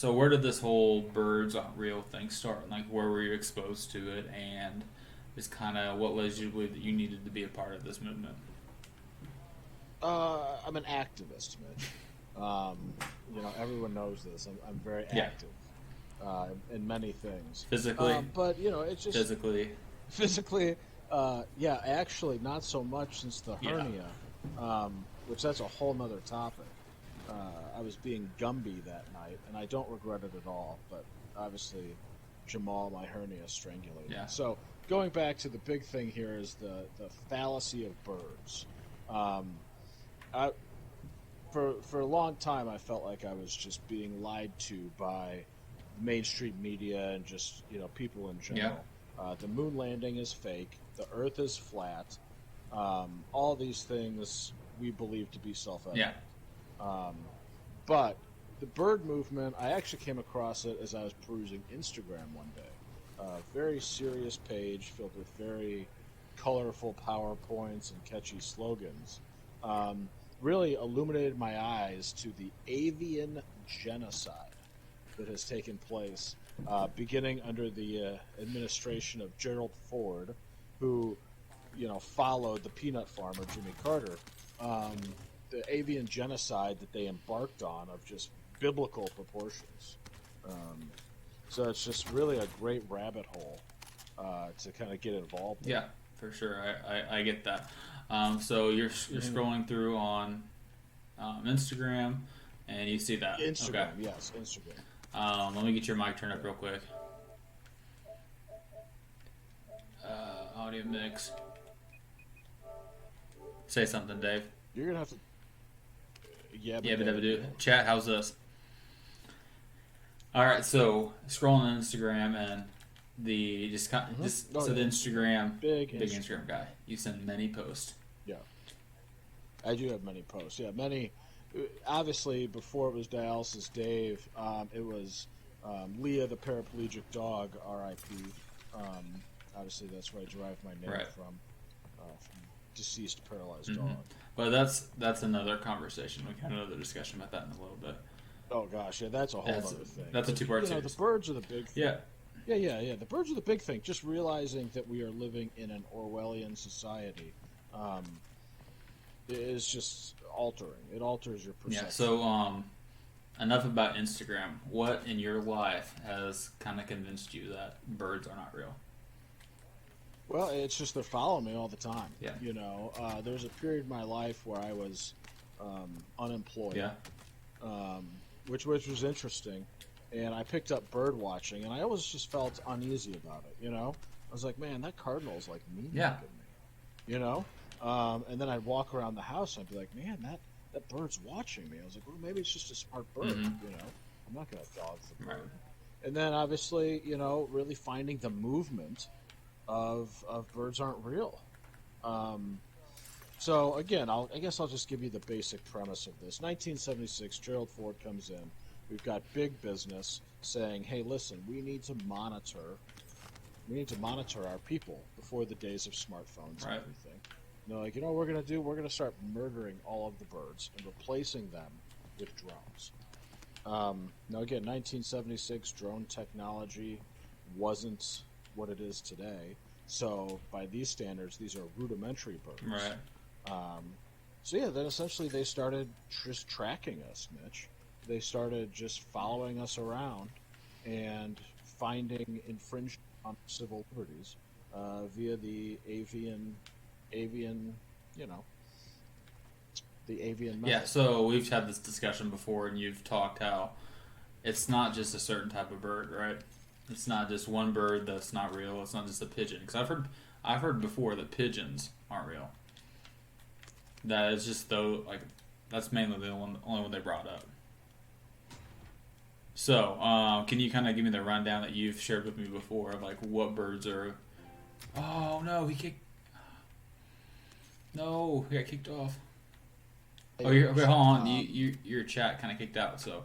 So where did this whole birds aren't real thing start? Like where were you exposed to it, and just kind of what led you to believe that you needed to be a part of this movement? I'm an activist, Mitch. Everyone knows this. I'm very Yeah, active in many things. physically, But it's just physically, physically. Yeah, actually, not so much since the yeah, hernia, which that's a whole nother topic. I was being Gumby that night, and I don't regret it at all. But obviously, Jamal, my hernia, strangulated. yeah, So going back to the big thing here is the fallacy of birds. Um, I, for a long time, I felt like I was just being lied to by mainstream media and just people in yeah, general. The moon landing is fake. The Earth is flat. All these things we believe to be yeah, self-evident. Um, but the bird movement, I actually came across it as I was perusing Instagram one day. A very serious page filled with very colorful PowerPoints and catchy slogans. Um, Really illuminated my eyes to the avian genocide that has taken place, beginning under the administration of Gerald Ford, who, followed the peanut farmer Jimmy Carter. The avian genocide that they embarked on of just biblical proportions. Um, so it's just really a great rabbit hole to kind of get involved in. yeah, for sure. I get that. So you're Mm-hmm. scrolling through on Instagram, and you see that. Okay. Instagram, yes, Instagram. Let me get your mic turned up real quick. Audio mix. Say something, Dave. You're gonna have to, yeah, Yeah, but but never David, do. yeah. Chat, how's this? All right, so scrolling on Instagram and the just Oh so the yeah, Instagram big big Instagram. Instagram guy. You send many posts. Yeah, I do have many posts. Yeah, many. Obviously, before it was dialysis Dave, it was Leah the paraplegic dog, R.I.P. Obviously, that's where I derived my name Right. from deceased paralyzed Hmm. dog. But that's another conversation. We can have another discussion about that in a little bit. Oh gosh, yeah, that's a whole That's other thing. that's a But two-part the series. birds are the big thing. Yeah. Yeah, yeah, yeah. The birds are the big thing. Just realizing that we are living in an Orwellian society um, is just altering. It alters your Yeah. perception. So enough about Instagram. What in your life has kind of convinced you that birds are not real? Well, it's just they're following me all the time. Yeah. There's a period in my life where I was unemployed, Yeah. which was interesting, and I picked up bird watching, and I always just felt uneasy about it. I was like, man, that cardinal's like mean Yeah. mugging me. And then I'd walk around the house, and I'd be like, man, that bird's watching me. I was like, well, maybe it's just a smart bird. Hmm. I'm not gonna dog the Right. bird. And then obviously, really finding the movement of birds aren't real. Um, so again, I guess I'll just give you the basic premise of this. 1976, Gerald Ford comes in. We've got big business saying, "Hey, listen, we need to monitor. We need to monitor our people before the days of smartphones and Right. everything." And they're like, "You know what we're going to do? We're going to start murdering all of the birds and replacing them with drones." Now, again, 1976 drone technology wasn't what it is today. So, by these standards, these are rudimentary birds. Right. Um, so, yeah, then essentially they started just tracking us, Mitch. They started just following us around and finding infringement on civil liberties via avian, you know, the avian Yeah. method. So we've had this discussion before, and you've talked how it's not just a certain type of bird, right? It's not just one bird that's not real. It's not just a pigeon. Because I've heard before that pigeons aren't real. That is just though like that's mainly the only one they brought up. So, can you kind of give me the rundown that you've shared with me before of like what birds are? Oh no, he kicked. No, he got kicked off. Oh, okay, hold on. Your chat kind of kicked out. So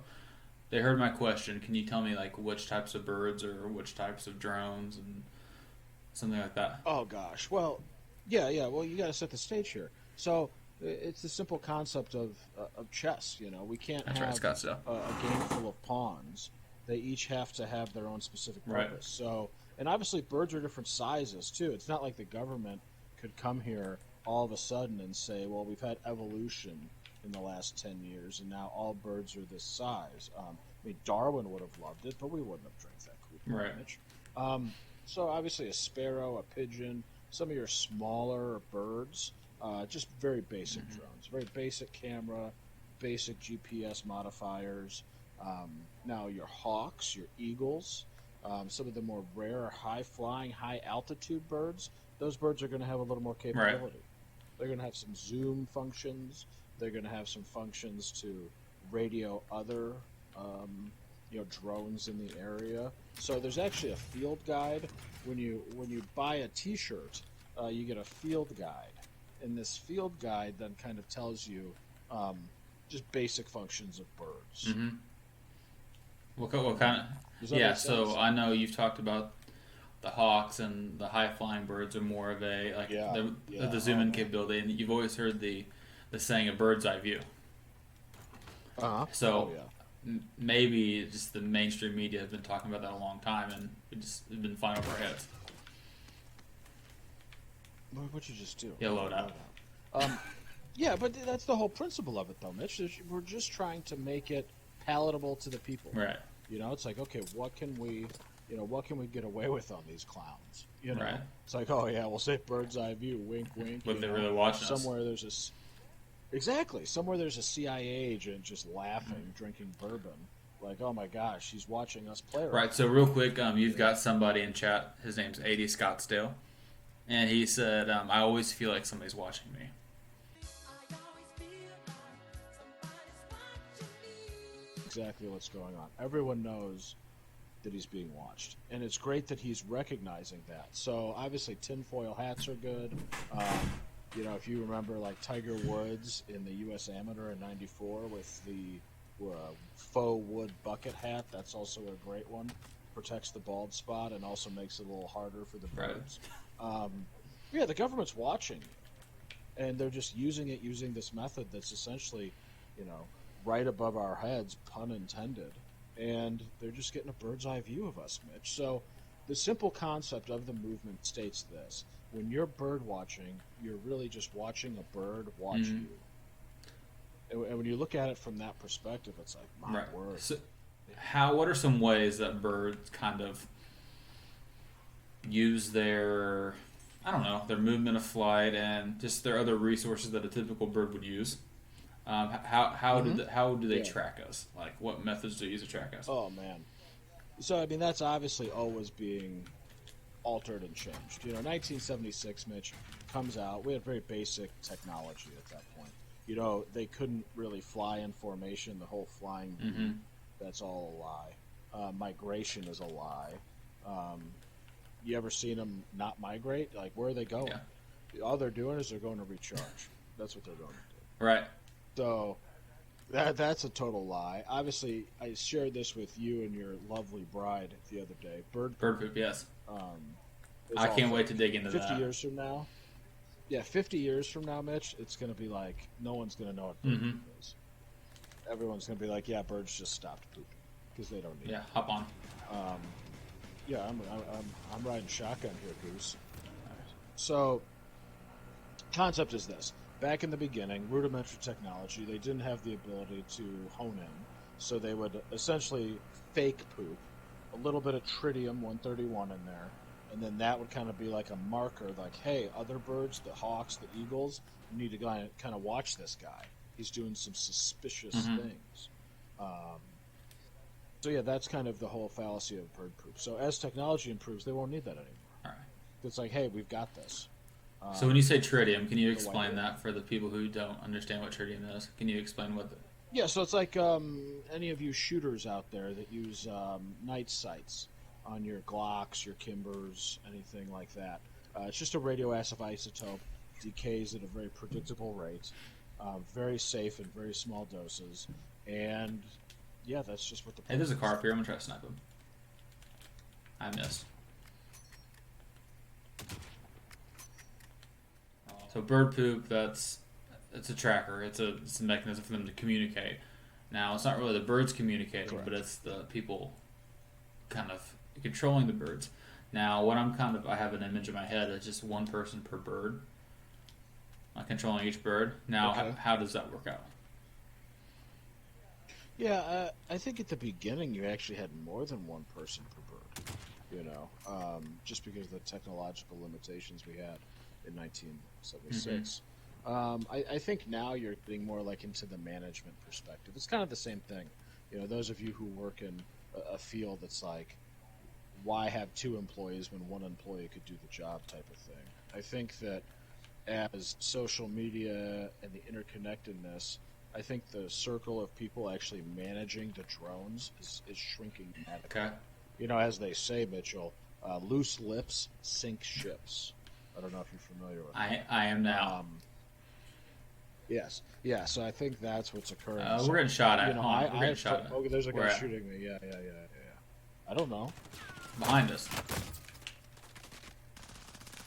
they heard my question. Can you tell me like which types of birds or which types of drones and something like that? Oh gosh. Well, yeah, yeah. Well, you got to set the stage here. So it's the simple concept of chess. We can't That's right, have Scottsdale. a game full of pawns they each have to have their own specific Right. purpose. So, and obviously birds are different sizes too. It's not like the government could come here all of a sudden and say, well, we've had evolution in the last 10 years and now all birds are this size. I mean, Darwin would have loved it, but we wouldn't have drank that Kool-Aid. Right. Mitch. So obviously a sparrow, a pigeon, some of your smaller birds, just very basic drones, very basic camera, basic GPS modifiers. Now your hawks, your eagles, some of the more rare, high-flying, high-altitude birds, those birds are going to have a little more capability. Right. They're going to have some zoom functions. They're going to have some functions to radio other, drones in the area. So there's actually a field guide. When you buy a T-shirt, you get a field guide, and this field guide then kind of tells you just basic functions of birds. Mm-hmm. What kind of? Does that Yeah. make So sense? I know you've talked about the hawks and the high flying birds are more of a the zoom in capability, and you've always heard the saying a bird's eye view. Uh-huh. So Oh, yeah. maybe just the mainstream media has been talking about that a long time, and it's been flying over our heads. What'd you just do? Yeah, load out. Yeah, but that's the whole principle of it, though, Mitch. We're just trying to make it palatable to the people. Right. It's like, okay, what can we get away with on these clowns? Right. It's like, oh yeah, we'll say bird's eye view, wink, wink. But they're really watching us. Somewhere there's somewhere there's a CIA agent just laughing, drinking bourbon. Like, oh my gosh, he's watching us play. Right. So real quick, you've got somebody in chat. His name's 80 Scottsdale, and he said, "I always feel like somebody's watching me." Exactly what's going on. Everyone knows that he's being watched, and it's great that he's recognizing that. So obviously, tinfoil hats are good. If you remember, like Tiger Woods in the U.S. Amateur in '94 with the faux wood bucket hat, that's also a great one. Protects the bald spot and also makes it a little harder for the birds. Right. Yeah, the government's watching, and they're just using this method that's essentially, right above our heads, pun intended, and they're just getting a bird's eye view of us, Mitch. So the simple concept of the movement states this: when you're bird watching, you're really just watching a bird watch you. And when you look at it from that perspective, it's like, my word. So what are some ways that birds kind of use their, their movement of flight and just their other resources that a typical bird would use? How do they track us? Like, what methods do they use to track us? Oh man, so I mean that's obviously always being altered and changed. 1976, Mitch, comes out. We had very basic technology at that point. They couldn't really fly in formation. The whole flying bee, that's all a lie. Migration is a lie. You ever seen them not migrate? Like, where are they going? Yeah. All they're doing is they're going to recharge. That's what they're going to do. Right. So that's a total lie. Obviously, I shared this with you and your lovely bride the other day. Bird poop, yes. I can't wait to dig into 50 that. 50 years from now. Yeah, 50 years from now, Mitch, it's going to be like no one's going to know what bird poop is. Everyone's going to be like, yeah, birds just stopped pooping because they don't need it. Yeah, hop on. Yeah, I'm riding shotgun here, Goose. So, concept is this. Back in the beginning, rudimentary technology, they didn't have the ability to hone in, so they would essentially fake poop, a little bit of tritium-131 in there, and then that would kind of be like a marker, like, hey, other birds, the hawks, the eagles, you need to kind of watch this guy. He's doing some suspicious things. So yeah, that's kind of the whole fallacy of bird poop. So as technology improves, they won't need that anymore. All right. It's like, hey, we've got this. So when you say tritium, can you explain that for the people who don't understand what tritium is? Can you explain what Yeah, so it's like any of you shooters out there that use night sights on your Glocks, your Kimbers, anything like that. It's just a radioactive isotope, decays at a very predictable rate, very safe in very small doses, and yeah, that's just what the. Hey, there's a car up here. I'm gonna try to snipe him. I missed. So bird poop, it's a tracker. It's a mechanism for them to communicate. Now, it's not really the birds communicating, Correct. but it's the people kind of controlling the birds. Now, what I have an image in my head is just one person per bird, controlling each bird. Now, Okay. how does that work out? Yeah, I think at the beginning you actually had more than one person per bird. Just because of the technological limitations we had in 1976. I think now you're getting more like into the management perspective. It's kind of the same thing. Those of you who work in a field that's like, why have two employees when one employee could do the job type of thing. I think that as social media and the interconnectedness, I think the circle of people actually managing the drones is shrinking dramatically. Okay. As they say, Mitchell, loose lips sink ships. I don't know if you're familiar with that. I am now. Yes. Yeah, so I think that's what's occurring. We're getting shot at. Hold on. We're I getting shot at. okay, there's a Where guy at? shooting me. Yeah. I don't know. Behind us.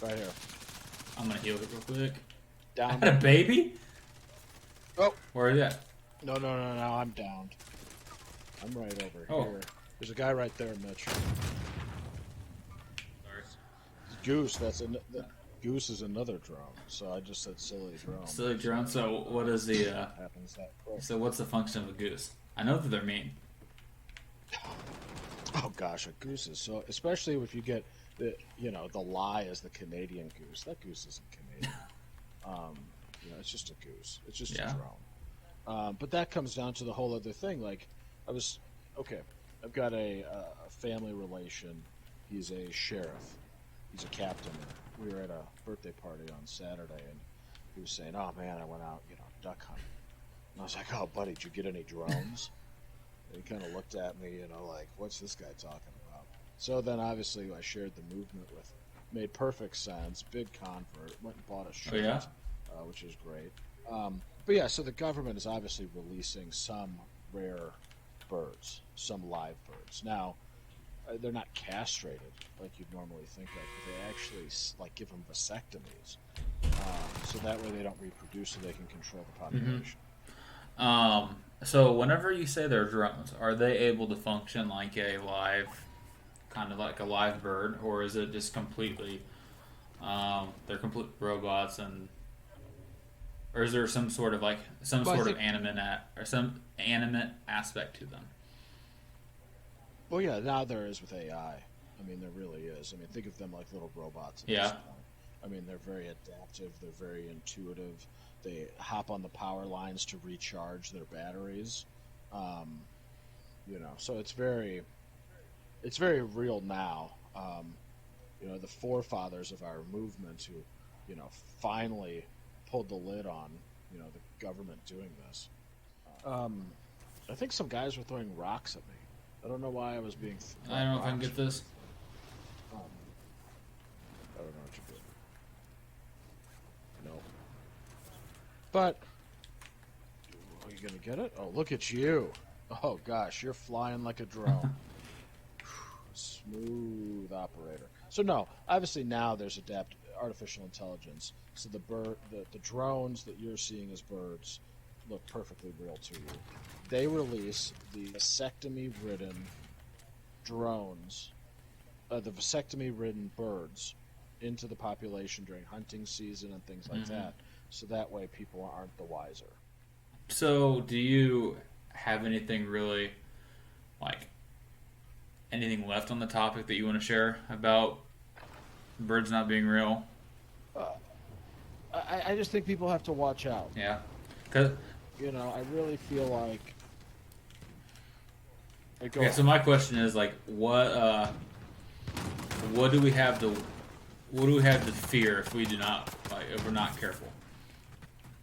Right here. I'm gonna heal it real quick. I Down. had a baby? Oh. Where are you at? No, I'm downed. I'm right over here. There's a guy right there, Mitch. Sorry. Goose, Goose is another drone. So I just said silly drone. Silly drone. So what is the? Happens that quick. So what's the function of a goose? I know that they're mean. Oh gosh, a goose is so. Especially if you get the lie is the Canadian goose. That goose isn't Canadian. It's just a goose. It's just a drone. But that comes down to the whole other thing. Like, I've got a family relation. He's a sheriff. He's a captain. We were at a birthday party on Saturday, and he was saying, "Oh man, I went out, duck hunting." And I was like, "Oh, buddy, did you get any drones?" And he kind of looked at me, like, "What's this guy talking about?" So then, obviously, I shared the movement with. Made perfect sense. Big convert. Went and bought a shirt, which is great. But yeah, so the government is obviously releasing some rare birds, some live birds. Now, they're not castrated like you'd normally think of, but they actually give them vasectomies, so that way they don't reproduce, so they can control the population. So whenever you say they're drones, are they able to function like a live, kind of like a live bird, or is it just completely, they're complete robots, or is there some sort of animate aspect to them? Well, yeah, now there is with AI. I mean, there really is. I mean, think of them like little robots at Yeah. this point. I mean, they're very adaptive. They're very intuitive. They hop on the power lines to recharge their batteries. So it's very real now. The forefathers of our movement who, finally pulled the lid on, the government doing this. I think some guys were throwing rocks at me. I don't know why I was being. I don't know if I can get this. I don't know what you're doing. No. But are you gonna get it? Oh, look at you! Oh gosh, you're flying like a drone. Smooth operator. So no, obviously now there's artificial intelligence. So the drones that you're seeing as birds look perfectly real to you. They release the vasectomy-ridden drones, the vasectomy-ridden birds into the population during hunting season and things like that, so that way people aren't the wiser. So do you have anything really, anything left on the topic that you want to share about birds not being real? I just think people have to watch out. Yeah. 'Cause I really feel like. Okay, so my question is what do we have to fear if we do not if we're not careful?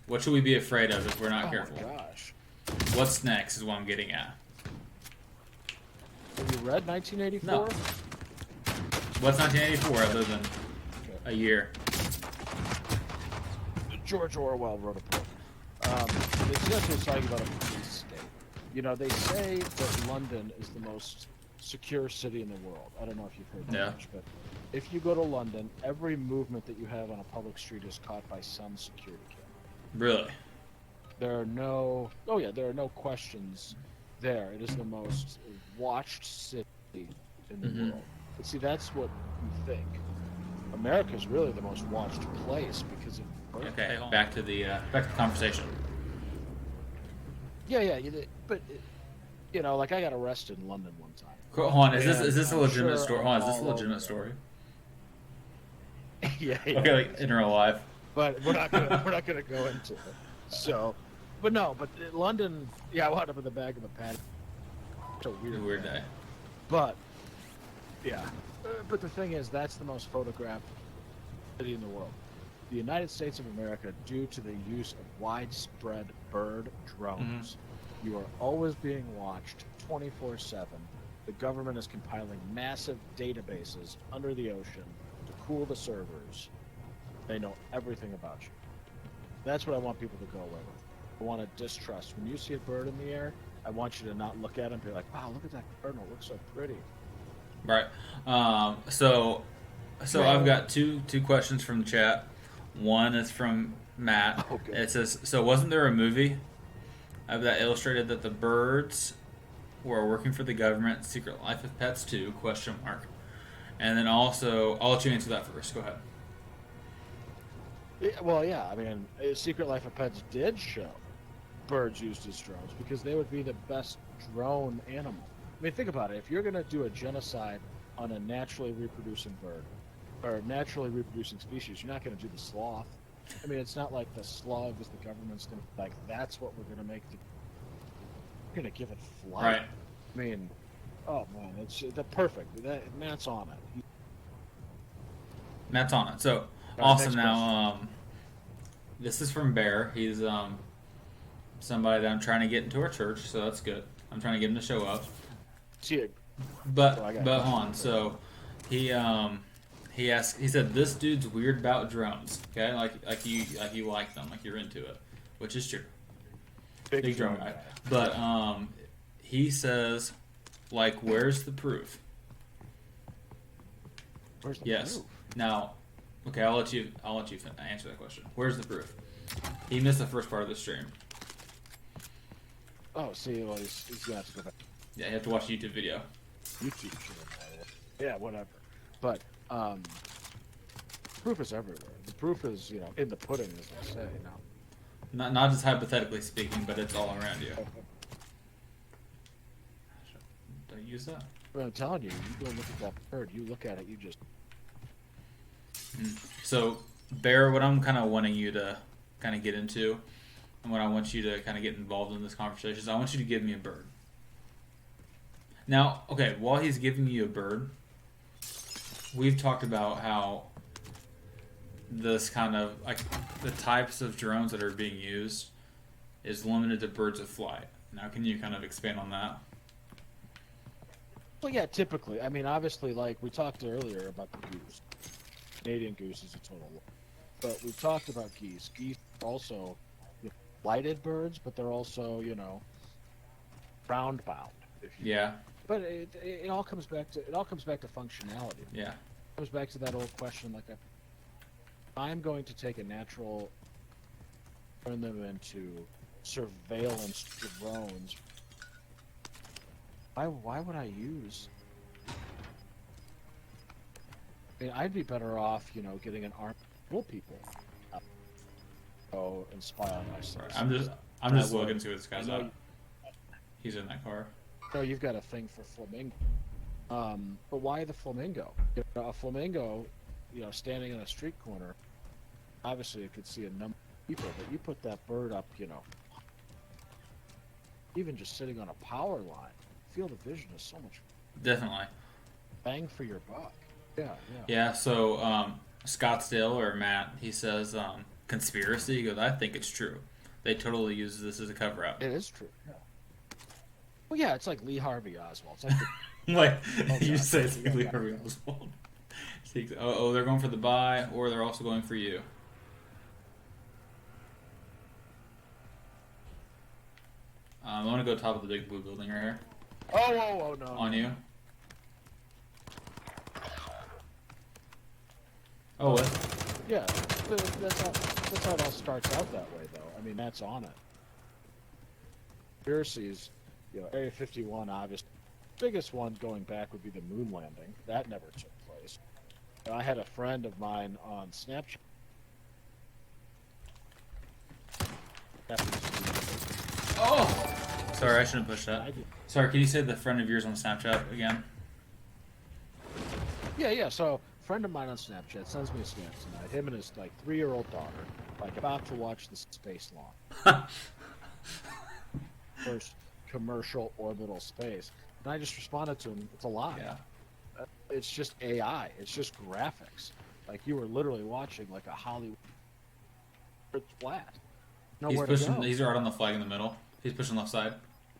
What should we be afraid of if we're not careful? Oh my gosh! What's next is what I'm getting at. Have you read 1984? No. What's 1984 other than a year? George Orwell wrote a book. It's essentially talking about a police state. They say that London is the most secure city in the world. I don't know if you've heard that much, but if you go to London, every movement that you have on a public street is caught by some security camera. Really? There are no questions there. It is the most watched city in the world. But see, that's what you think. America's really the most watched place because of bird. Okay, back to the conversation. Yeah. But you know, like I got arrested in London one time. Hold on, is And this a I'm legitimate sure story? I'm Hold on, is this a all legitimate over story? Yeah. Okay, like in real life. But we're not gonna go into it. So, but London. Yeah, I wound up in the back of a paddock. It's a Weird day. But yeah, but the thing is, that's the most photographed city in the world. The United States of America, due to the use of widespread bird drones, you are always being watched 24/7. The government is compiling massive databases under the ocean to cool the servers. They know everything about you. That's what I want people to go away with. I want to distrust. When you see a bird in the air, I want you to not look at it and be like, wow, look at that cardinal. It looks so pretty. Right. So I've got two questions from the chat. One is from Matt. Okay. It says, so wasn't there a movie that illustrated that the birds were working for the government, Secret Life of Pets 2, question mark. And then also, I'll let you answer that first. Go ahead. Yeah. I mean, Secret Life of Pets did show birds used as drones because they would be the best drone animal. I mean, think about it. If you're going to do a genocide on a naturally reproducing bird or naturally reproducing species, you're not going to do the sloth. I mean, it's not like the slug is the government's going to, like, that's what we're going to make. We're going to give it flight. Right. I mean, oh, man, it's perfect. Matt's on it. Matt's on it. So, awesome. Now, this is from Bear. He's somebody that I'm trying to get into our church, so that's good. I'm trying to get him to show up. But hold on. So he asked. He said this dude's weird about drones. Okay, like you like them, like you're into it, which is true. Big drone guy. But he says, like, where's the proof? Where's the yes. proof? Now, okay, I'll let you answer that question. Where's the proof? He missed the first part of the stream. Oh, see, well, he's gonna have to go back. Yeah, you have to watch a YouTube video. YouTube channel. Yeah, whatever. But proof is everywhere. The proof is, in the pudding, as they say. Not just hypothetically speaking, but it's all around you. Did I use that? Well, I'm telling you, you go look at that bird. You look at it, you just. So, Bear, what I'm kind of wanting you to kind of get into, and what I want you to kind of get involved in this conversation is I want you to give me a bird. Now, okay, while he's giving you a bird, we've talked about how this kind of, like, the types of drones that are being used is limited to birds of flight. Now, can you kind of expand on that? Well, yeah, typically. I mean, obviously, like we talked earlier about the goose. Canadian goose is a total loss. But we've talked about geese. Geese are also flighted birds, but they're also, ground bound. Yeah. But it all comes back to functionality. Yeah. It comes back to that old question, like, if I'm going to take a natural, turn them into surveillance drones. Why would I use? I mean, I'd be better off, getting an army to pull people. Go and spy on myself. Right. I'm just looking to see what this guy's up. He's in that car. No, you've got a thing for flamingo. But why the flamingo? A flamingo, standing in a street corner, obviously you could see a number of people, but you put that bird up, even just sitting on a power line, field of vision is so much. Definitely. Bang for your buck. Yeah. Yeah, so Scottsdale, or Matt, he says, conspiracy. He goes, I think it's true. They totally use this as a cover-up. It is true, yeah. Well, yeah, it's like Lee Harvey Oswald. It's like you say it's like Lee Harvey Oswald. Oh, they're going for the buy, or they're also going for you. I want to go top of the big blue building right here. Oh, no. On you. Oh, what? Yeah, that's how it all starts out that way, though. I mean, that's on it. Conspiracies, Area 51, obviously, biggest one going back would be the moon landing. That never took place. I had a friend of mine on Snapchat. Oh! Sorry, I shouldn't push that. Sorry, can you say the friend of yours on Snapchat again? Yeah. So, a friend of mine on Snapchat sends me a snap tonight. Him and his 3-year-old daughter, about to watch the space launch. First commercial orbital space. And I just responded to him, it's a lie. Yeah. It's just AI. It's just graphics. You were literally watching a Hollywood. It's flat. Nowhere He's to pushing. go. He's right on the flag in the middle. He's pushing left side,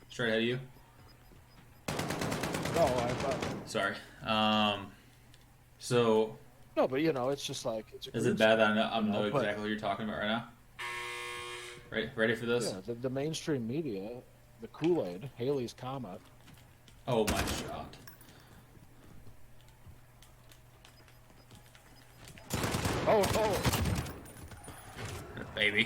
straight ahead of you. No, I thought. Sorry. So. No, but it's just it's. Is it bad that I know exactly what you're talking about right now? Ready for this? Yeah, the mainstream media, the Kool-Aid, Haley's Comet. Oh my shot. Oh. Baby.